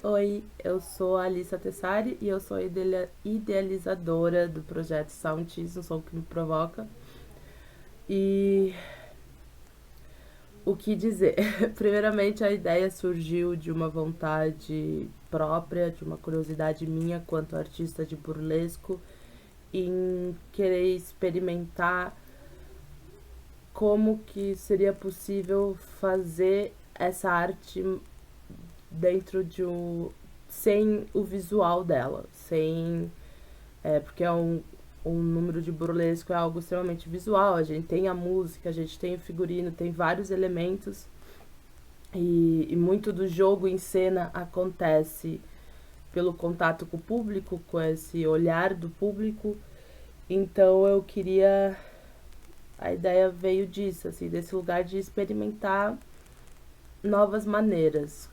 Oi, eu sou a Alissa Tessari e eu sou a idealizadora do projeto Soundcheese, um som que me provoca. E o que dizer? Primeiramente, a ideia surgiu de uma vontade própria, de uma curiosidade minha quanto artista de burlesco, em querer experimentar como que seria possível fazer essa arte dentro de um sem o visual dela, sem porque um número de burlesco é algo extremamente visual, a gente tem a música, a gente tem o figurino, tem vários elementos e muito do jogo em cena acontece pelo contato com o público, com esse olhar do público. Então eu queria, a ideia veio disso, assim, desse lugar de experimentar novas maneiras,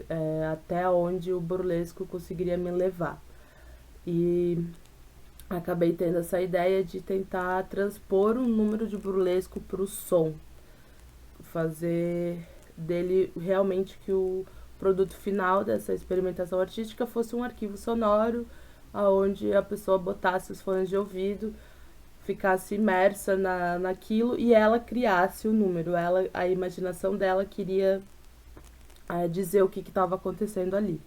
até onde o burlesco conseguiria me levar. E acabei tendo essa ideia de tentar transpor um número de burlesco para o som, fazer dele realmente que o produto final dessa experimentação artística fosse um arquivo sonoro, aonde a pessoa botasse os fones de ouvido, ficasse imersa naquilo e ela criasse o número. A imaginação dela queria dizer o que estava acontecendo ali.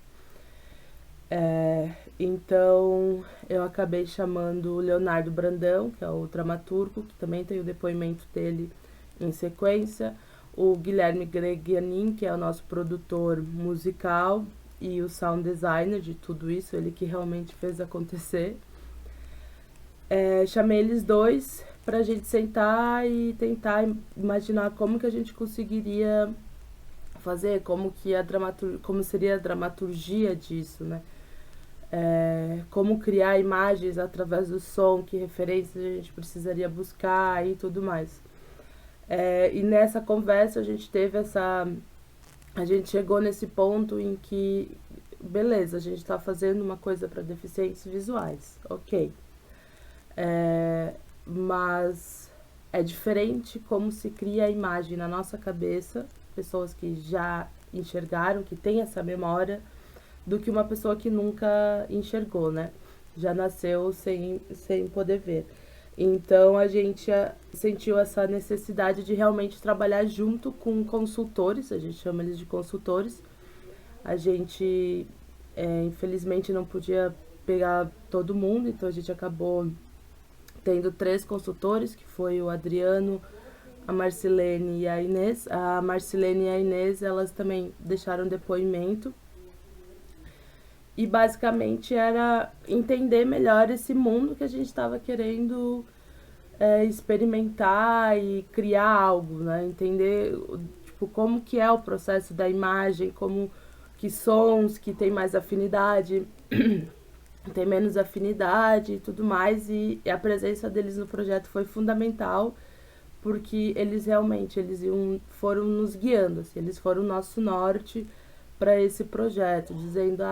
Então eu acabei chamando o Leonardo Brandão, que é o dramaturgo, que também tem o depoimento dele em sequência, o Guilherme Gregianin, que é o nosso produtor musical e o sound designer de tudo isso, ele que realmente fez acontecer. Chamei eles dois para a gente sentar e tentar imaginar como que a gente conseguiria fazer, como seria a dramaturgia disso, né? Como criar imagens através do som, que referências a gente precisaria buscar e tudo mais. E nessa conversa a gente teve essa. A gente chegou nesse ponto em que, beleza, a gente está fazendo uma coisa para deficientes visuais, ok. Mas é diferente como se cria a imagem na nossa cabeça, pessoas que já enxergaram, que têm essa memória, do que uma pessoa que nunca enxergou, né? Já nasceu sem poder ver. Então a gente sentiu essa necessidade de realmente trabalhar junto com consultores, a gente chama eles de consultores. A gente, infelizmente, não podia pegar todo mundo, então a gente acabou tendo 3 consultores, que foi o Adriano, a Marcilene e a Inês. A Marcilene e a Inês, elas também deixaram depoimento. E basicamente era entender melhor esse mundo que a gente estava querendo experimentar e criar algo, né? Entender tipo, como que é o processo da imagem, como que sons que tem mais afinidade, tem menos afinidade e tudo mais. E a presença deles no projeto foi fundamental, porque eles realmente foram nos guiando, assim, eles foram o nosso norte para esse projeto, dizendo,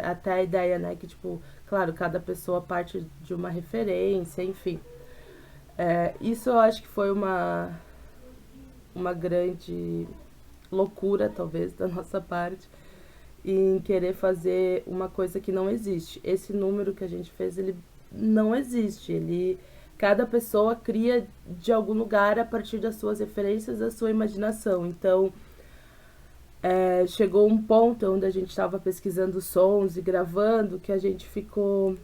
até a ideia, né, que, tipo, claro, cada pessoa parte de uma referência, enfim. Isso eu acho que foi uma grande loucura, talvez, da nossa parte, em querer fazer uma coisa que não existe. Esse número que a gente fez, ele não existe. Cada pessoa cria de algum lugar a partir das suas referências, da sua imaginação. Então, chegou um ponto onde a gente estava pesquisando sons e gravando que a gente ficou,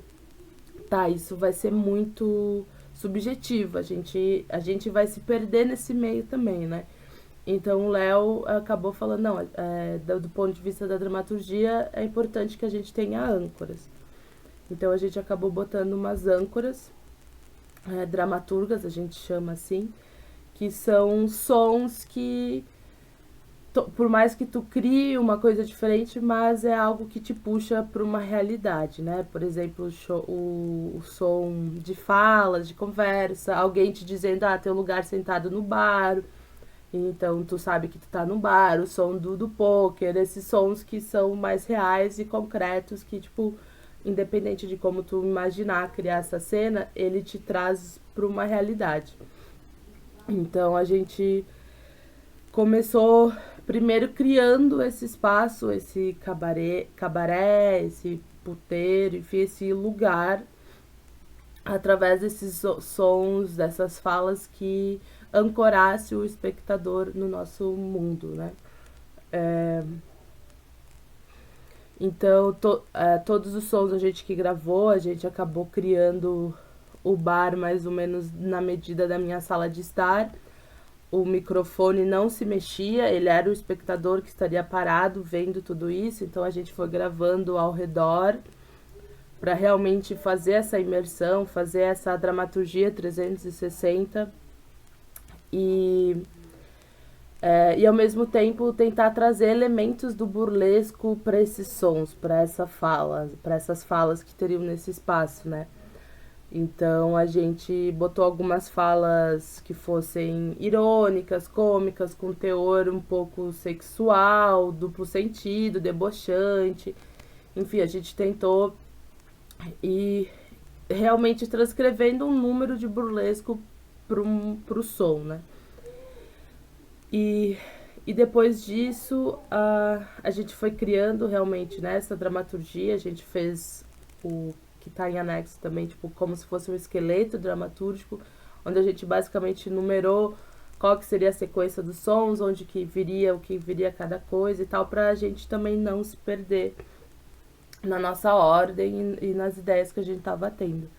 tá, isso vai ser muito subjetivo, a gente vai se perder nesse meio também, né? Então o Léo acabou falando, não, do ponto de vista da dramaturgia, é importante que a gente tenha âncoras. Então a gente acabou botando umas âncoras, dramaturgas, a gente chama assim, que são sons que, por mais que tu crie uma coisa diferente, mas é algo que te puxa para uma realidade, né? Por exemplo, o som de falas, de conversa, alguém te dizendo, tem um lugar sentado no bar, então tu sabe que tu tá no bar, o som do poker, esses sons que são mais reais e concretos, que, tipo, independente de como tu imaginar criar essa cena, ele te traz para uma realidade. Então a gente começou primeiro criando esse espaço, esse cabaré, esse puteiro, enfim, esse lugar, através desses sons, dessas falas que ancorasse o espectador no nosso mundo, né? Então, todos os sons a gente que gravou, a gente acabou criando o bar mais ou menos na medida da minha sala de estar. O microfone não se mexia, ele era o espectador que estaria parado vendo tudo isso, então a gente foi gravando ao redor para realmente fazer essa imersão, fazer essa dramaturgia 360 e e ao mesmo tempo tentar trazer elementos do burlesco para esses sons, para essas falas que teriam nesse espaço, né? Então a gente botou algumas falas que fossem irônicas, cômicas, com teor um pouco sexual, duplo sentido, debochante. Enfim, a gente tentou ir realmente transcrevendo um número de burlesco pro som, né? E, e depois disso, a gente foi criando realmente, né, essa dramaturgia. A gente fez o que está em anexo também, tipo, como se fosse um esqueleto dramatúrgico, onde a gente basicamente numerou qual que seria a sequência dos sons, onde que viria, o que viria cada coisa e tal, para a gente também não se perder na nossa ordem e nas ideias que a gente estava tendo.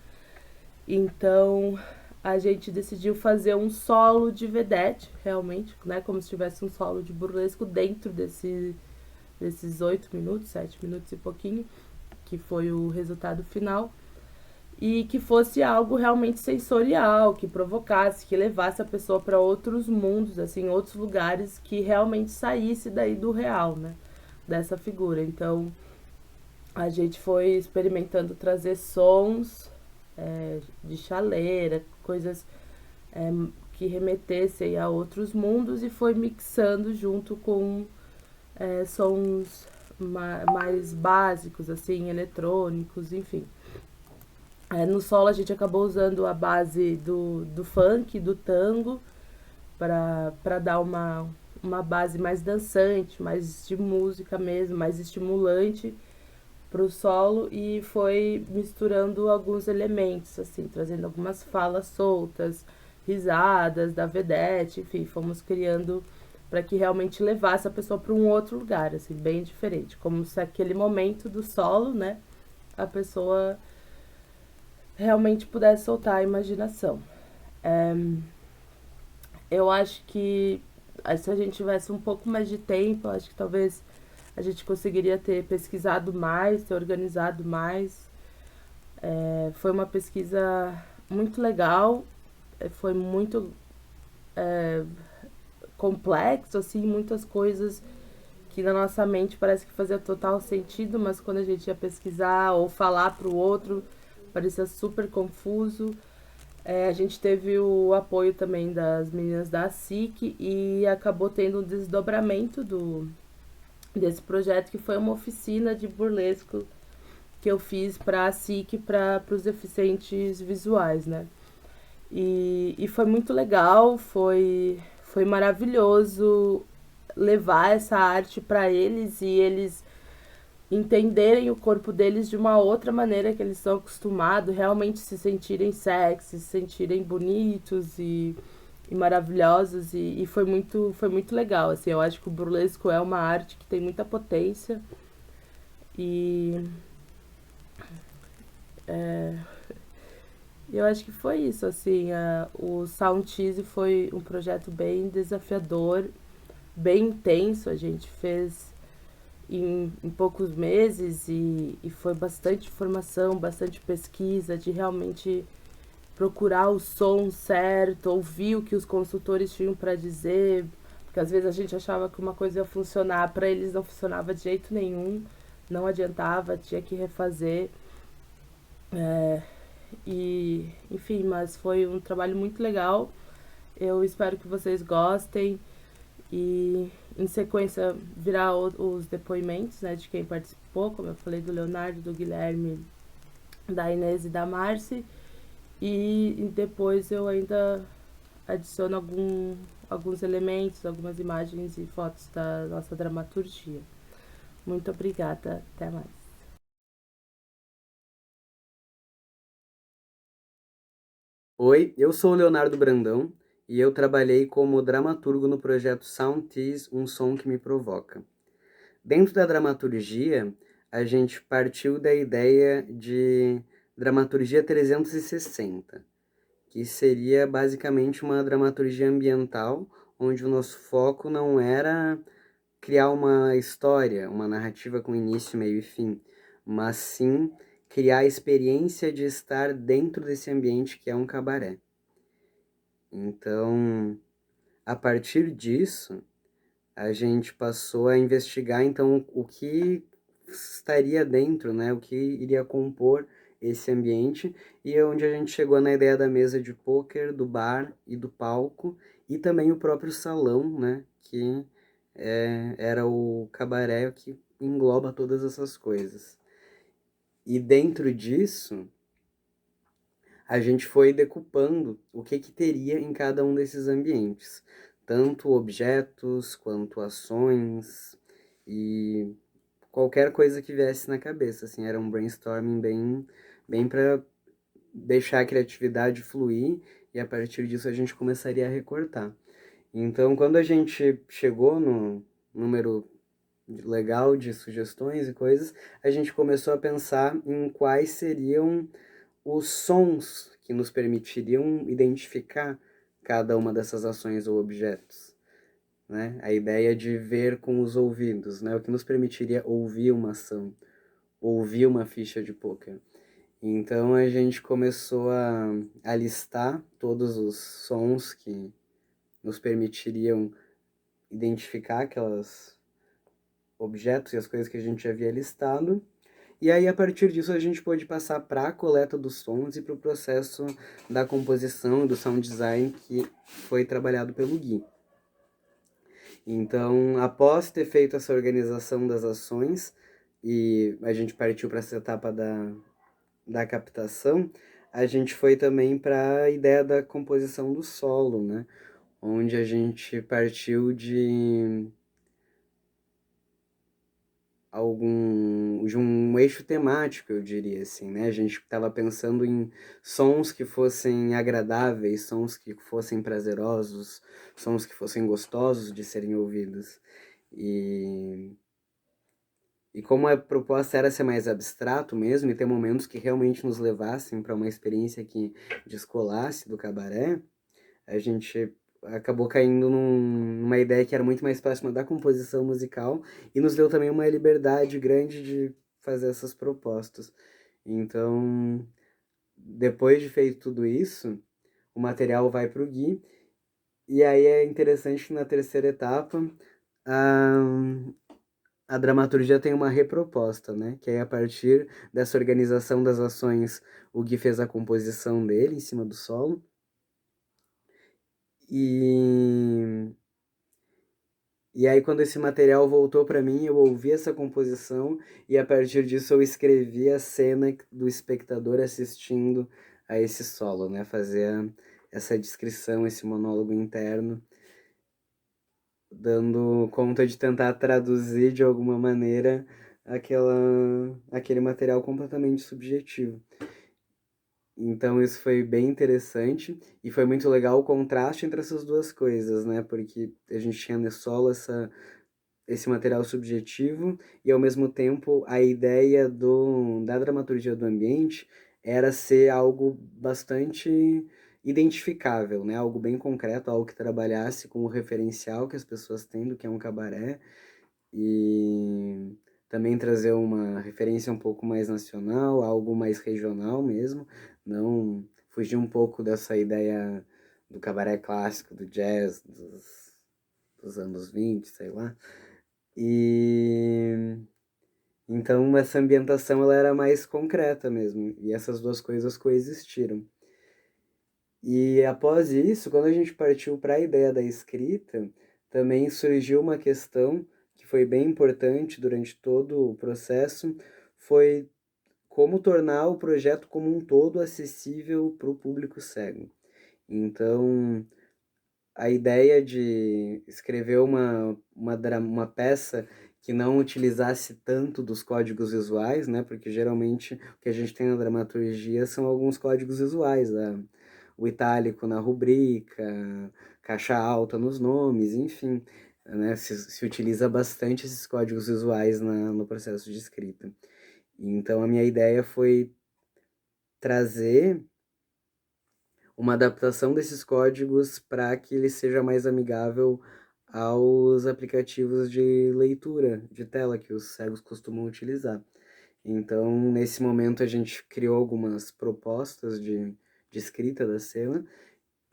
Então, a gente decidiu fazer um solo de vedete, realmente, né? Como se tivesse um solo de burlesco dentro desses 8 minutos, 7 minutos e pouquinho, que foi o resultado final. E que fosse algo realmente sensorial, que provocasse, que levasse a pessoa para outros mundos, assim, outros lugares, que realmente saísse daí do real, né? Dessa figura. Então, a gente foi experimentando trazer sons de chaleira, coisas que remetessem a outros mundos e foi mixando junto com sons mais básicos, assim, eletrônicos, enfim. No solo a gente acabou usando a base do funk, do tango, para dar uma base mais dançante, mais de música mesmo, mais estimulante pro solo, e foi misturando alguns elementos, assim, trazendo algumas falas soltas, risadas da vedete, enfim, fomos criando para que realmente levasse a pessoa para um outro lugar, assim, bem diferente, como se aquele momento do solo, né, a pessoa realmente pudesse soltar a imaginação. Eu acho que se a gente tivesse um pouco mais de tempo, eu acho que talvez a gente conseguiria ter pesquisado mais, ter organizado mais. Foi uma pesquisa muito legal, foi muito complexo, assim, muitas coisas que na nossa mente parece que fazia total sentido, mas quando a gente ia pesquisar ou falar para o outro, parecia super confuso. A gente teve o apoio também das meninas da SIC e acabou tendo um desdobramento desse projeto, que foi uma oficina de burlesco que eu fiz para a SIC, para os deficientes visuais, né? E foi muito legal, foi maravilhoso levar essa arte para eles e eles entenderem o corpo deles de uma outra maneira que eles estão acostumados, realmente se sentirem sexy, se sentirem bonitos e maravilhosos, e foi muito legal, assim. Eu acho que o burlesco é uma arte que tem muita potência e eu acho que foi isso, assim. O Sound Cheese foi um projeto bem desafiador, bem intenso. A gente fez em poucos meses e foi bastante informação, bastante pesquisa, de realmente procurar o som certo, ouvir o que os consultores tinham para dizer, porque às vezes a gente achava que uma coisa ia funcionar, para eles não funcionava de jeito nenhum, não adiantava, tinha que refazer. E enfim, mas foi um trabalho muito legal. Eu espero que vocês gostem. E em sequência virá os depoimentos, né, de quem participou, como eu falei, do Leonardo, do Guilherme, da Inês e da Marci. E depois eu ainda adiciono alguns elementos, algumas imagens e fotos da nossa dramaturgia. Muito obrigada, até mais. Oi, eu sou o Leonardo Brandão e eu trabalhei como dramaturgo no projeto Sound Tease, um som que me provoca. Dentro da dramaturgia, a gente partiu da ideia de dramaturgia 360, que seria basicamente uma dramaturgia ambiental, onde o nosso foco não era criar uma história, uma narrativa com início, meio e fim, mas sim criar a experiência de estar dentro desse ambiente que é um cabaré. Então, a partir disso, a gente passou a investigar então o que estaria dentro, né? O que iria compor esse ambiente e é onde a gente chegou na ideia da mesa de pôquer, do bar e do palco e também o próprio salão, né? Que era o cabaré que engloba todas essas coisas. E dentro disso, a gente foi decupando o que teria em cada um desses ambientes, tanto objetos quanto ações e qualquer coisa que viesse na cabeça, assim, era um brainstorming bem para deixar a criatividade fluir e a partir disso a gente começaria a recortar. Então, quando a gente chegou no número legal de sugestões e coisas, a gente começou a pensar em quais seriam os sons que nos permitiriam identificar cada uma dessas ações ou objetos, né? A ideia de ver com os ouvidos, né? O que nos permitiria ouvir uma ação, ouvir uma ficha de poker. Então a gente começou a listar todos os sons que nos permitiriam identificar aquelas objetos e as coisas que a gente havia listado. E aí, a partir disso, a gente pôde passar para a coleta dos sons e para o processo da composição e do sound design que foi trabalhado pelo Gui. Então, após ter feito essa organização das ações, e a gente partiu para essa etapa da captação, a gente foi também para a ideia da composição do solo, né? Onde a gente partiu de um eixo temático, eu diria assim, né? A gente estava pensando em sons que fossem agradáveis, sons que fossem prazerosos, sons que fossem gostosos de serem ouvidos. E, e como a proposta era ser mais abstrato mesmo e ter momentos que realmente nos levassem para uma experiência que descolasse do cabaré, a gente acabou caindo numa ideia que era muito mais próxima da composição musical e nos deu também uma liberdade grande de fazer essas propostas. Então, depois de feito tudo isso, o material vai para o Gui, e aí é interessante que na terceira etapa a, a dramaturgia tem uma reproposta, né? Que aí a partir dessa organização das ações, o Gui fez a composição dele em cima do solo, e E aí, quando esse material voltou para mim, eu ouvi essa composição e a partir disso eu escrevi a cena do espectador assistindo a esse solo, né? Fazer essa descrição, esse monólogo interno, dando conta de tentar traduzir de alguma maneira aquele material completamente subjetivo. Então isso foi bem interessante e foi muito legal o contraste entre essas duas coisas, né? Porque a gente tinha no solo esse material subjetivo e ao mesmo tempo a ideia da dramaturgia do ambiente era ser algo bastante identificável, né? Algo bem concreto, algo que trabalhasse com o referencial que as pessoas têm do que é um cabaré e também trazer uma referência um pouco mais nacional, algo mais regional mesmo, não fugir um pouco dessa ideia do cabaré clássico, do jazz, dos anos 20, sei lá. E então essa ambientação ela era mais concreta mesmo, e essas duas coisas coexistiram. E após isso, quando a gente partiu para a ideia da escrita, também surgiu uma questão que foi bem importante durante todo o processo, foi como tornar o projeto como um todo acessível para o público cego. Então, a ideia de escrever uma peça que não utilizasse tanto dos códigos visuais, né? Porque geralmente o que a gente tem na dramaturgia são alguns códigos visuais, né? O itálico na rubrica, caixa alta nos nomes, enfim, né? Se utiliza bastante esses códigos visuais no processo de escrita. Então a minha ideia foi trazer uma adaptação desses códigos para que ele seja mais amigável aos aplicativos de leitura de tela que os cegos costumam utilizar. Então, nesse momento, a gente criou algumas propostas de escrita da cena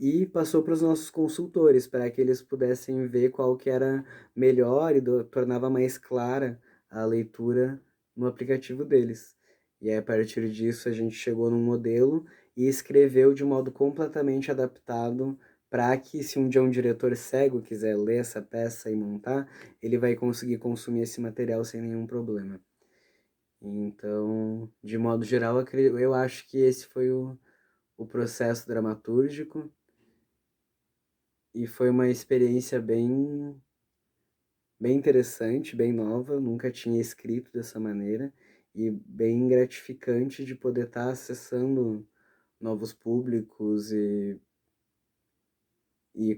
e passou para os nossos consultores para que eles pudessem ver qual que era melhor e tornava mais clara a leitura no aplicativo deles. E aí, a partir disso, a gente chegou num modelo e escreveu de modo completamente adaptado para que, se um dia um diretor cego quiser ler essa peça e montar, ele vai conseguir consumir esse material sem nenhum problema. Então, de modo geral, eu acho que esse foi o processo dramatúrgico e foi uma experiência bem interessante, bem nova. Eu nunca tinha escrito dessa maneira e bem gratificante de poder estar acessando novos públicos e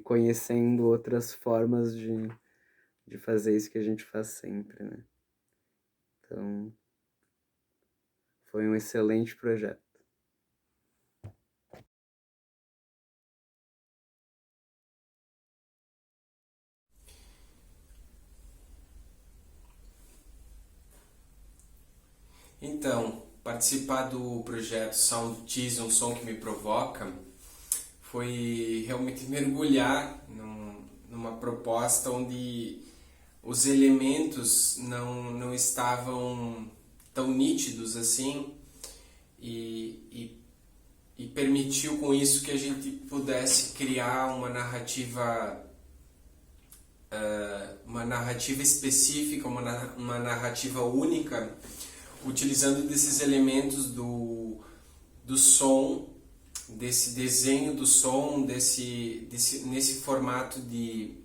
conhecendo outras formas de fazer isso que a gente faz sempre, né? Então, foi um excelente projeto. Então, participar do projeto Sound Tease, um som que me provoca, foi realmente mergulhar numa proposta onde os elementos não estavam tão nítidos assim e permitiu com isso que a gente pudesse criar uma narrativa específica, uma narrativa única, utilizando desses elementos do som, desse desenho do som, nesse formato de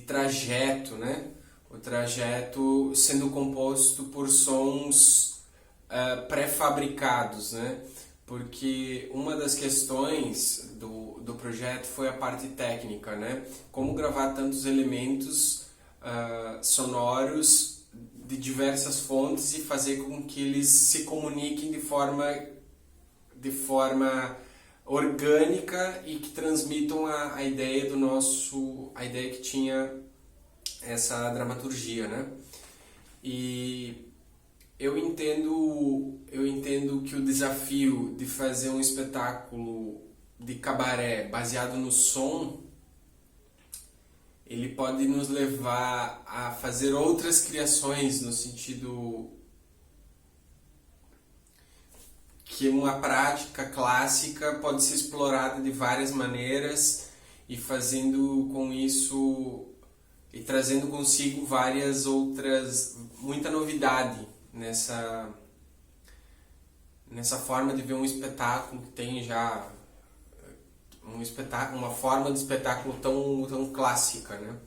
trajeto, né? O trajeto sendo composto por sons pré-fabricados, né? Porque uma das questões do projeto foi a parte técnica, né? Como gravar tantos elementos sonoros de diversas fontes e fazer com que eles se comuniquem de forma orgânica e que transmitam a ideia a ideia que tinha essa dramaturgia, né? E eu entendo que o desafio de fazer um espetáculo de cabaré baseado no som, ele pode nos levar a fazer outras criações no sentido que uma prática clássica pode ser explorada de várias maneiras e fazendo com isso e trazendo consigo várias outras, muita novidade nessa forma de ver um espetáculo que tem já uma forma de espetáculo tão clássica, né?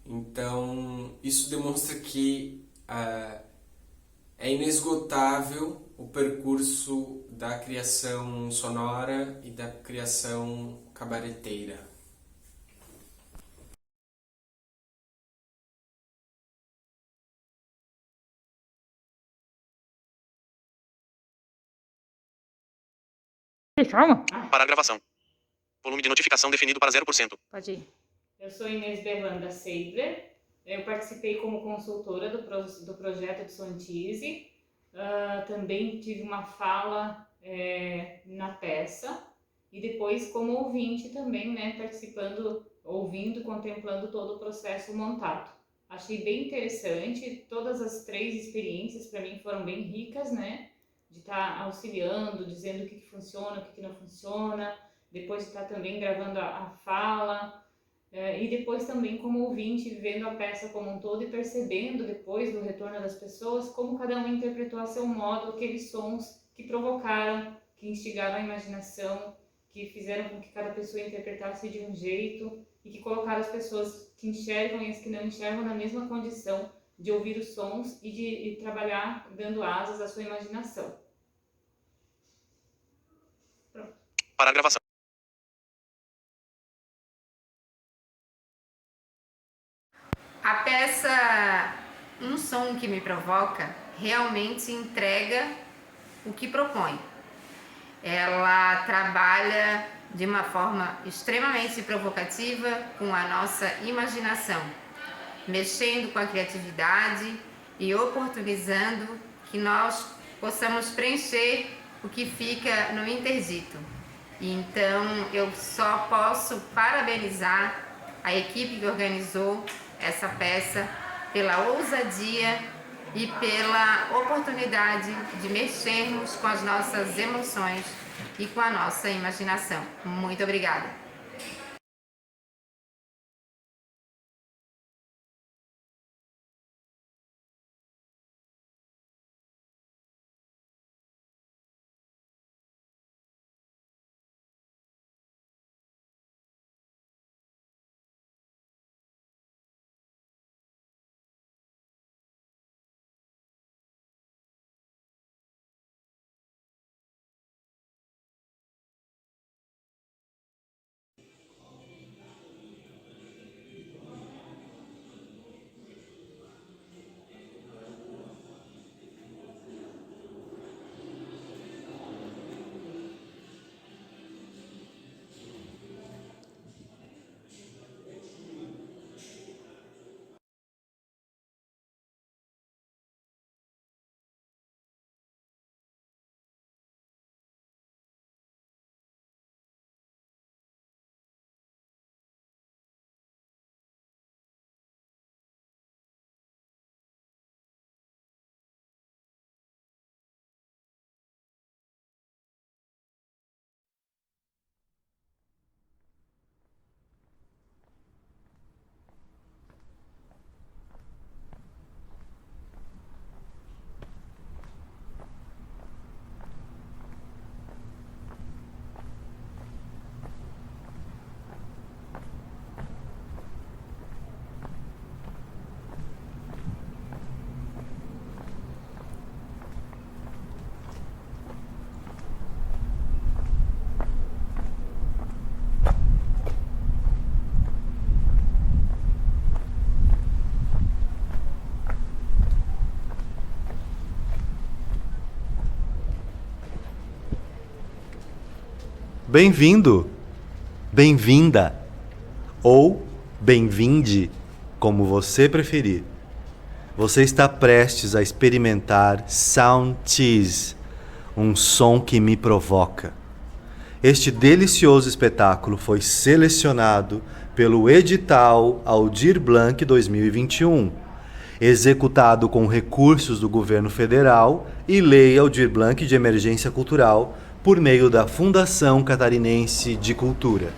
Então isso demonstra que é inesgotável o percurso da criação sonora e da criação cabareteira. Calma. Parar gravação. Volume de notificação definido para 0%. Pode ir. Eu sou Inês Berlanda Seidler. Eu participei como consultora do projeto de Sontize. Também tive uma fala na peça. E depois como ouvinte também, né, participando, ouvindo e contemplando todo o processo montado. Achei bem interessante. Todas as três experiências para mim foram bem ricas, né? De estar auxiliando, dizendo o que funciona, o que não funciona, depois de estar também gravando a fala, e depois também como ouvinte, vendo a peça como um todo e percebendo depois do retorno das pessoas como cada um interpretou a seu modo aqueles sons que provocaram, que instigaram a imaginação, que fizeram com que cada pessoa interpretasse de um jeito e que colocaram as pessoas que enxergam e as que não enxergam na mesma condição de ouvir os sons e de trabalhar dando asas à sua imaginação. Pronto. Para a gravação. A peça Um Som que Me Provoca realmente entrega o que propõe. Ela trabalha de uma forma extremamente provocativa com a nossa imaginação, mexendo com a criatividade e oportunizando que nós possamos preencher o que fica no interdito. Então, eu só posso parabenizar a equipe que organizou essa peça pela ousadia e pela oportunidade de mexermos com as nossas emoções e com a nossa imaginação. Muito obrigada. Bem-vindo, bem-vinda ou bem-vinde, como você preferir. Você está prestes a experimentar Sound Cheese, um som que me provoca. Este delicioso espetáculo foi selecionado pelo edital Aldir Blanc 2021, executado com recursos do governo federal e Lei Aldir Blanc de Emergência Cultural por meio da Fundação Catarinense de Cultura.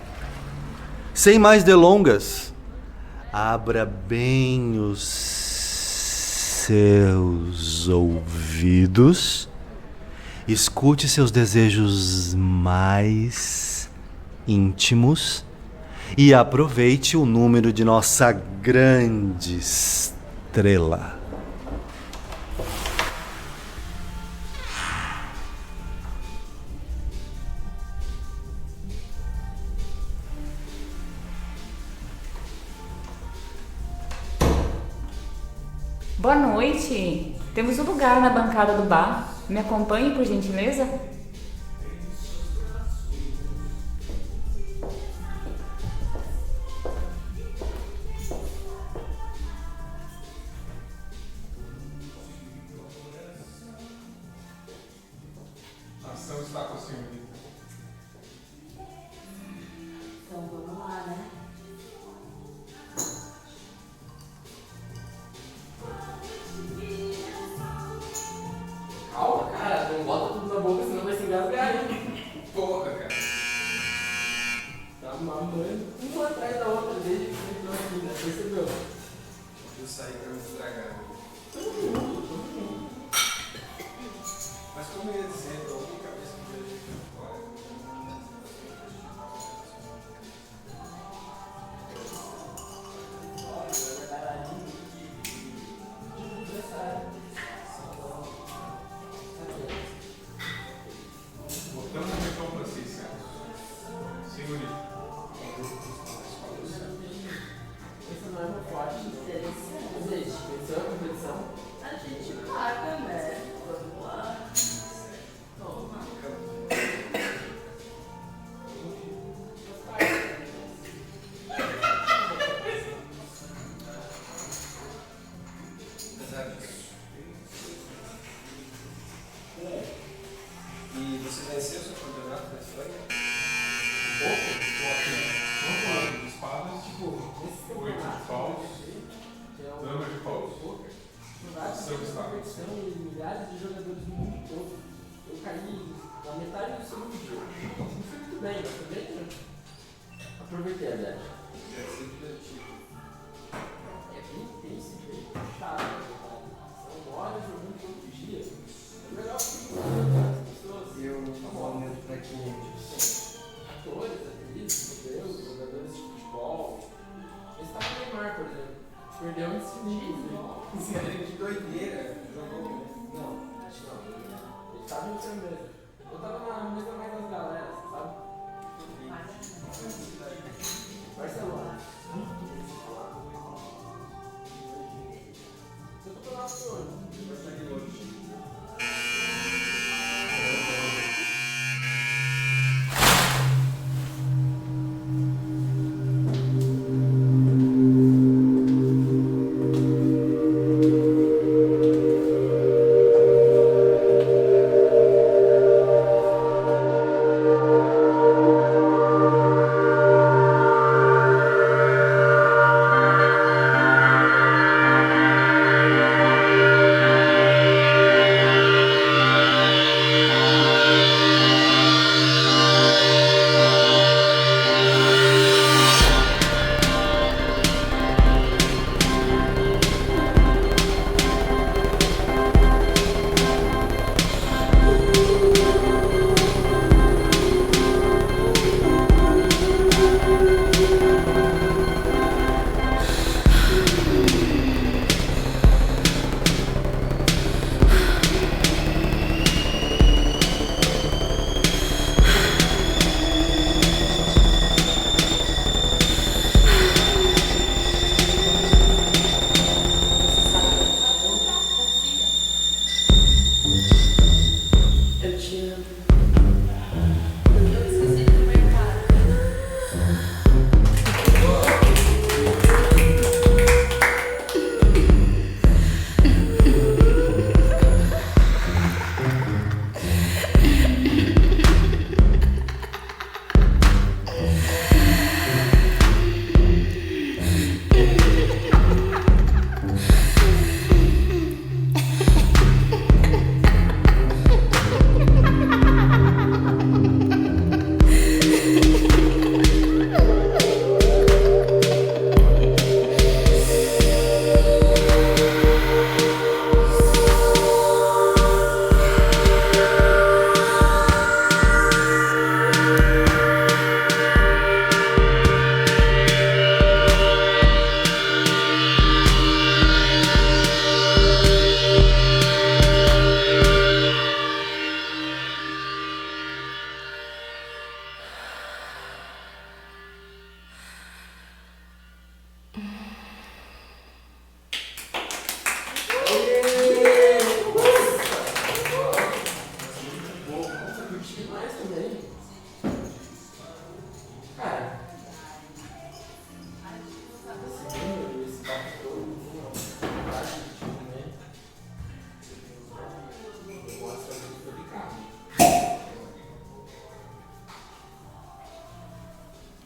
Sem mais delongas, abra bem os seus ouvidos, escute seus desejos mais íntimos e aproveite o número de nossa grande estrela. Boa noite! Temos um lugar na bancada do bar. Me acompanhe, por gentileza? A ação está com o senhor. Então vamos lá, né? Calma, cara, não bota tudo na boca, senão vai se engasgar aí. Porra, cara. Tá mamando uma atrás da outra desde que você entrou aqui, né? Percebeu? Eu saí pra me estragar. Todo mundo. Mas como eu ia dizer, eu ouvi a cabeça que eu fora. bem, mas também aproveitei a viagem. É bem chato, são horas jogando todos os dias. É legal que as pessoas. Eu falo muito pra clientes. Atores, atrizes, modelos, jogadores de futebol. Esse tá no Neymar, por exemplo. Perdeu esse time. Esse é de doideira. Jogou. Não, acho que não. Ele tava no seu mesmo. Eu tava na mesa mais das galeras, sabe? Barcelona. Eu tô pelo lado de hoje. Vai sair hoje.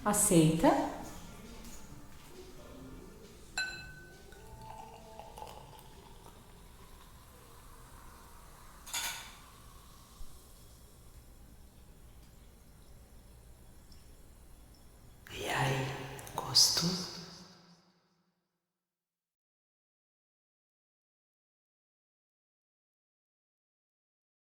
Aceita?